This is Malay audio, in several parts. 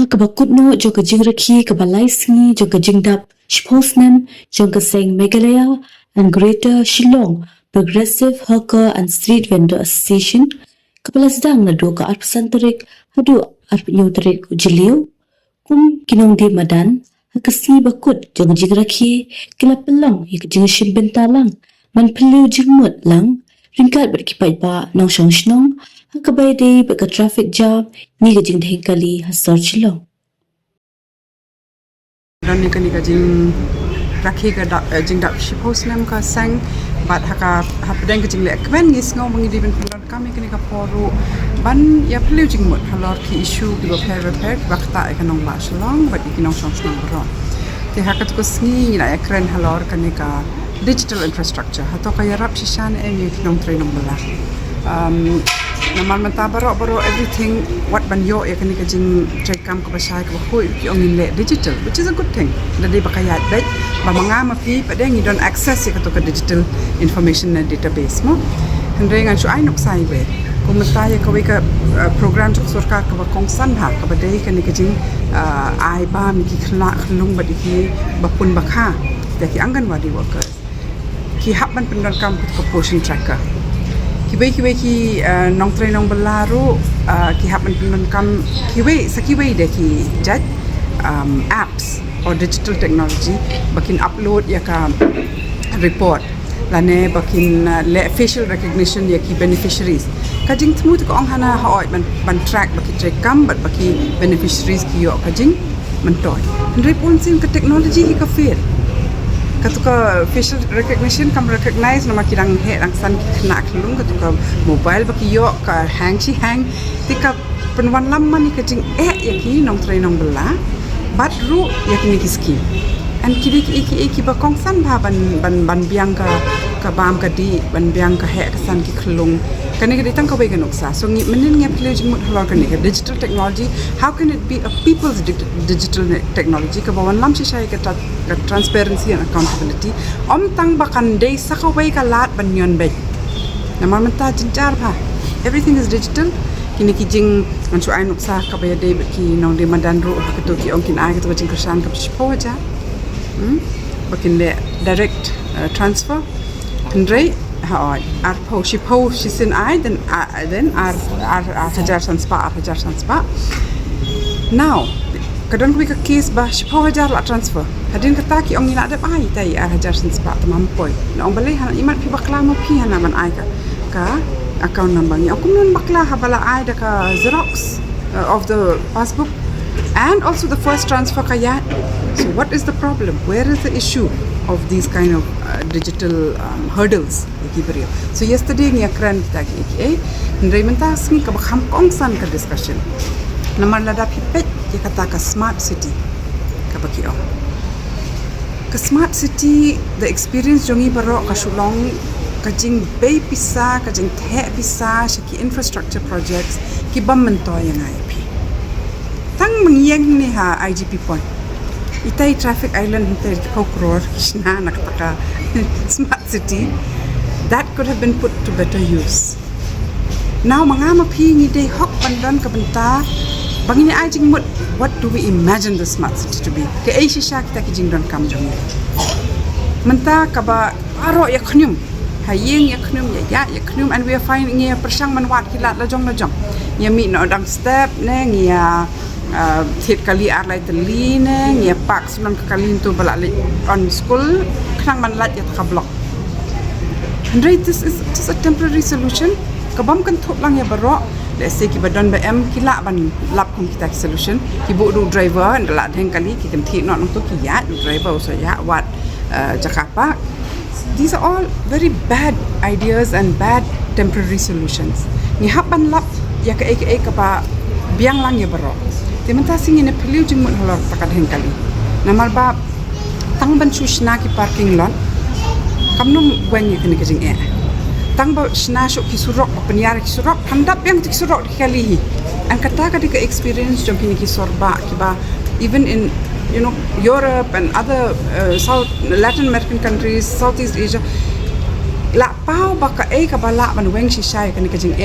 Kabakut no jo ka jingrakhi kabalai singi jo ka jingdap Shposnam jo ka seng Meghalaya and Greater Shillong Progressive Hawker and Street Vendor Association kapalasdang na do ka arpasantarik hadu arpnyotarik ujiliw kum kinong di madan hakasi bakut jo ka jingrakhi kilapalong yik jingshim bentalang man peliw jingmut lang ringkat berkipai ba nong shong shnong hakabay day baka traffic jam ni ka jingdahing kali hasar chilong. Dan ni kani ka jing rakhi ka jing dap Shposnam ka sang bat haka hapdeng ka jing le kwen ngis ngau mangi di ben pulan kami kani ka poru ban ya peliu jing mut halor ki issue ki ba repair wakta ka nong la shlong bat ki nong shong shnong ro ti haka to sngi na ya kren halor kani ka digital infrastructure hato ka yarap shishan e ki nong train nong bala naman mata baro everything what ban yo ya kani ka jing trade kam ka basai ka hui ki ong le digital, which is a good thing dadi bakayat dai ba mga mapi padeng you don't access ka to ka digital information na database mo hendre ngan shu ai nok sai be ko mata ya ka we ka program chok sorkar ka ba kong san ha ka ba dai kani ka jing ai ba mi ki khla khlung ba ki ba pun ba kha da ki anganwadi workers ki hab ban pendon kam ka portion tracker kibai ki nong train nong balaru ki happen pinon kam kibai de ki jat apps or digital technology bakin upload ya ka report lane bakin le facial recognition ya ki beneficiaries kajing tmut ko ong hana haoi ban track baki check kam but baki beneficiaries ki yo kajing mentoy repon sin ka technology hi ka fail katuka facial recognition kam recognize nama kirang he rang san kna klung katuka mobile baki yo ka hang tika penwan lam mani kajing yaki nong train nong bela bat ru yakini ki scheme and kidi ki ba kong san ba ban biang ka bam ka di ban biang ka he ka san ki klung kani ka ditang ka we ganoksa so ngi menin ngi plej mut halor kani ka digital technology how can it be a people's digital technology ka bawan lam shisha ka transparency and accountability tang bakan day sa ka we ka lat ban yon be namar menta jinjar ba everything is digital kini ki jing an chu ai noksa ka ba day ki nong de madan ro ka to ki ong kin ai ka to jing krishan ka shpo ja bakin le direct transfer Andre our she's in I then our hajar san spa now kadang we ka case ba shipo hajar la transfer hadin kata ki ong ina de ai tai hajar san spa tamam poi na ong balai han imat pi bakla mo pi han man ai ka account number ni aku nun bakla habala ai da ka xerox of the passbook and also the first transfer kaya so what is the problem where is the issue of these kind of digital hurdles so yesterday ni akran kita ki ndai menta smi ka bakham kong san ka discussion namar lada pipet ki kata ka smart city ka baki ka smart city the experience jongi baro ka shulong ka jing bay pisa ka jing the pisa shaki infrastructure projects ki bam mento yang ai pi tang mengyeng ni ha IGP point itai traffic island hitai kokror kishna nakataka smart city that could have been put to better use now mga mapi ni day hok pandan ka benta bangini ai jing mut what do we imagine the smart city to be ke ai shisha kita ki jing don kam jong menta ka ba aro ya khnyum hayeng ya khnyum ya khnyum and we are finding ya persang manwat kilat la jong ya mi no dang step ne ngia thied kali arlai teli ne ngia pak sunan kali tu balak on school khang man lat ya ka block and this is just a temporary solution kabam kan thop lang ya baro let's say ki badon ba em ki la ban lap kum kita solution ki bu du driver ndala theng kali ki tem thi no nong to ki ya du driver so ya wat jakapa these are all very bad ideas and bad temporary solutions ni haban lap ya ka ka ba biang lang ya baro timenta sing ine peliu jing mun holor takat hen kali namar ba tang ban chushna ki parking lot kamnum wen ye kini kajing tang ba shna sho ki surok penyar ki surok handap yang ki surok kali an kata ka di experience jong kini ki sorba ki ba even in Europe and other South Latin American countries, Southeast Asia, la pau baka ka bala ban weng shi shai kan ka jing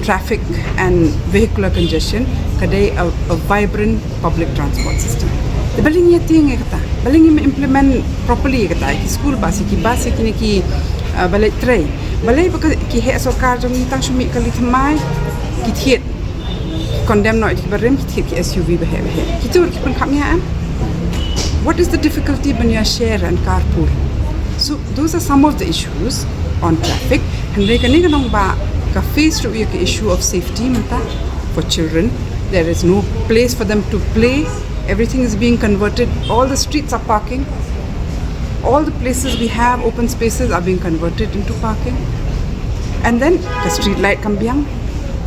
traffic and vehicular congestion kadai a vibrant public transport system. The baling ya ting kata, baling ya implement properly kata ki school bus ki balai tray, balai baka ki he sorkar jong tang shumi kali thymmai ki thied condemn no ki barim ki thied ki SUV behe ki tur ki jingkhapngiah. What is the difficulty when you share and carpool? So those are some of the issues on traffic. And they can face to the issue of safety for children. There is no place for them to play. Everything is being converted. All the streets are parking. All the places we have, open spaces, are being converted into parking. And then the street light kambyang,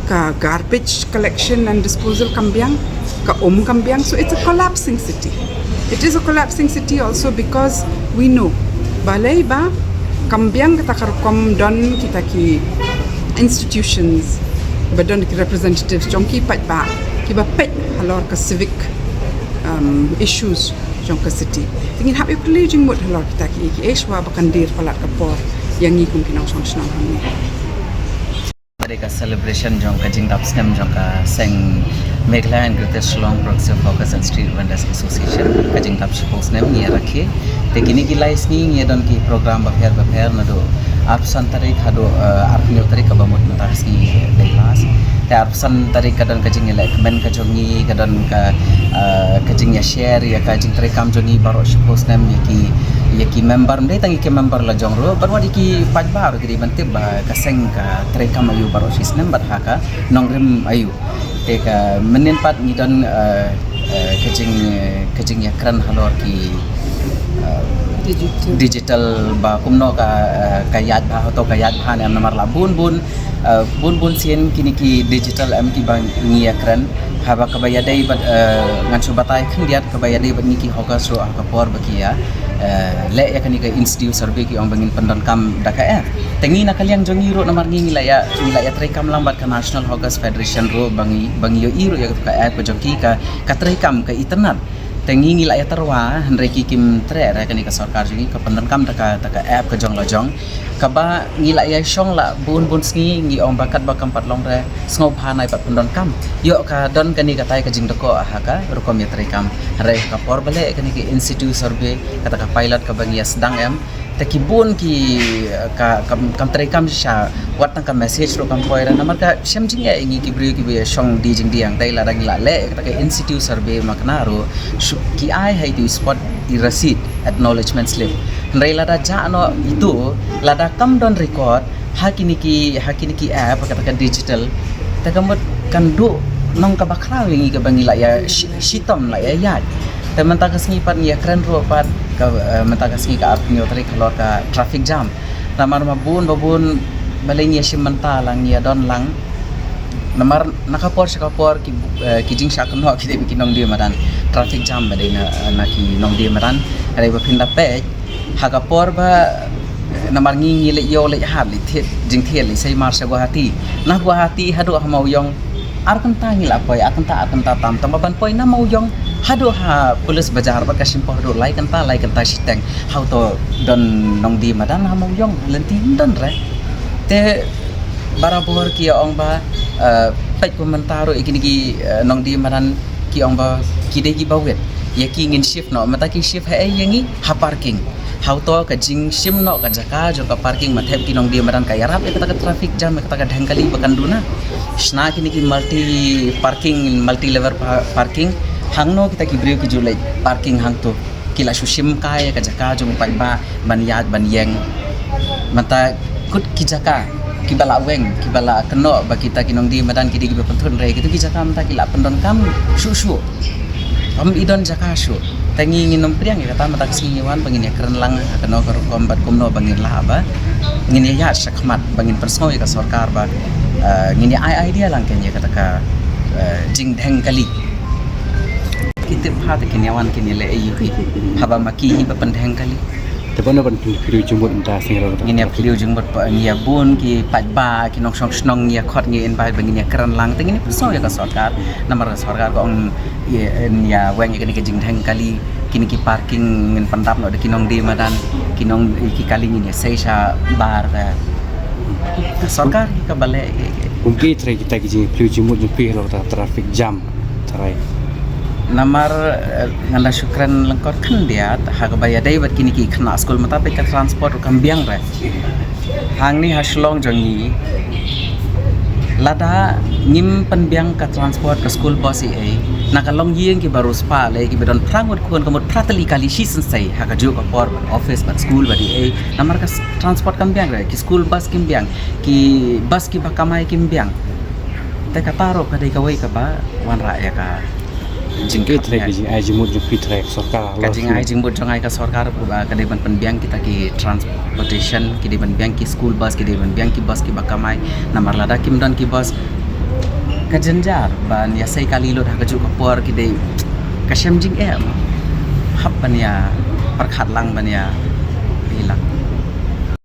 ka garbage collection and disposal kambyang, ka kambyang. So it's a collapsing city. It is a collapsing city also because we know balai ba kambyang kita karukom don kita ki institutions badon ki representatives jongki pat ba ki ba pet halor ka civic issues jong ka city tingin happy privileging mut halor kita ki eswa bakandir palat kapor yang ngikum kinang song hamni mereka celebration jong ka jingdap stem jong ka seng Meghalaya and Greater Shillong Progressive Focus and Street Vendors Association ka jingdap shipos nem ngia rakhe te kini ki lais ni ngia don ki program bapher na do arsan tarik hado arpnyo tarik ka bamut mataris ni deilas te arsan tarik ka don ka jing elek men ka jongi ka don ka jing ya share ya ka jing tarik kam jongi baro shipos nem yaki member mde tangi ke member la jongro barwadi ki pajbar gidi bante ba ka seng ka tarik kam ayu baro system bat haka nongrim ayu te ka menin pat ni don kajing ya kran halor ki digital ba kumno ka yad ba to ka yad han am namar la bun sien kini ki digital am ki bang ngia kran haba ka bayadai bat ngan su batai khindiat ka bayadai bat ni ki hoka so ka por bakia le ya kani ka institute survey ki ong bangin pandon kam daka tengi na kaliang jongi ro namar ngi ngilaya trai kam lambat ka national hokas federation ro bangi yo iro ya ka ko jongki ka trai kam ka internet tengi ngilaya terwa henreki kim tre ra kani ka sorkar jongi ka pandon kam daka app ka jong lojong ka ba ngilaya shong la bun sngi ngi ong bakat ba kam pat long re sngo phanai pat pandon kam yo ka don kani ka tai ka jing dako haka rukom ya trai kam re ka por bale kani ki institute survey kata ka pilot ka bangi sedang em takibun ki kam trai kam sha wat tang ka message ro kam poira namar ka shamjing ya ingi ki bri ki be shong di jing diang dai la dang la le kata ka institute survey makna ro ki ai hai tu spot di receipt acknowledgement slip ndai la da ja no itu la da kam don record hakini ki app kata ka digital takamot kan do nong ka bakra wingi ka bangi la ya shitom la ya yad te mentakas ngi pat ngi kren ro pat ka mentakas ngi ka apnyo tari kalor ka traffic jam namar babun balai ngi shimanta lang ngi don lang namar nakapor ki jing sha kan ho ki de nong di maran traffic jam badai na ki nong di maran ai ba pinda pe hakapor ba namar ngi le yo le hab li thied jing thied li sai mar sa Guwahati na Guwahati hadu hamau yong arkan ta ngila poi akan ta tam ban poi na mau yong hadu ha polis bajar ba kasim po hadu lai kan ta siteng how to don nong di madan ha mau yong lenti don re te barabor ki ong ba pek komentaro ikini ki nong di madan ki ong ba ki de ki bawet ya ki ngin shift no mata ki shift ha yangi ha parking how to ka jing sim no ka jaka jo ka parking mathep ki nong di madan ka yarap ka traffic jam ka dhangkali bakanduna shna kini ki multi level parking hangno kita ki brio ki julai parking hang to kila sushim kai ka jaka jo ba ban yad ban yeng mata kut ki jaka ki bala weng ki bala keno ba kita ki nong di madan ki di ki penthun re gitu ki jaka mata kila pendon kam shu am idon jaka shu tangi nginom priang kata mata kesini wan bangin ya keren lang keno ka kombat kumno bangin la ba ngin ya sakmat bangin persoi ka sorkar ba ngin ya idea lang kenya kata ka jing dheng kali kita phat kini wan kini le ayu haba maki hi ba pendheng kali te bona ban phiru jumbut ta singro ngin ya phiru jumbut pa ngia bun ki patba ki nok sok snong ngia khot ngia in bai bangin ya keren lang tengini persoi ka sorkar namar sorkar ko ong ya weng kini ke jing dheng kali kini ki parking ngin pandap no de kinong di madan kinong ki kaling ini seisha bar ka sorkar ka bale Kumpi try kita kijing piliu jumut jumpi lo ta traffic jam try. namar ngala syukran lengkot kan dia ha ka bayadai bat kini ki khna school mata pe ka transport kam biang re hang ni haslong jangi lada ngim penbiang ka transport ka school bus ai nakalong yeng ki baru spa le ki bedon prangut kun kamut pratali kali shi sensai ha ka ju ka por office bat school badi ai namar ka transport kam biang re ki school bus kim biang ki bus ki bakamai kim biang te ka taro ka dei ka wei ka ba wanrah ya ka Jingke try kijing ai jumut jumpi try sorkar. kajing ai jing bot jangai ka sorkar ka dei ban penbiang kita ki transportation ki dei ban biang ki school bus ki dei ban biang ki bus ki bakamai namar lada kim don ki bus ka janjar ban ya sai kali lo dah ka ju ka por ki dei ka syam jing hap ban ya perkhat lang ban ya hilang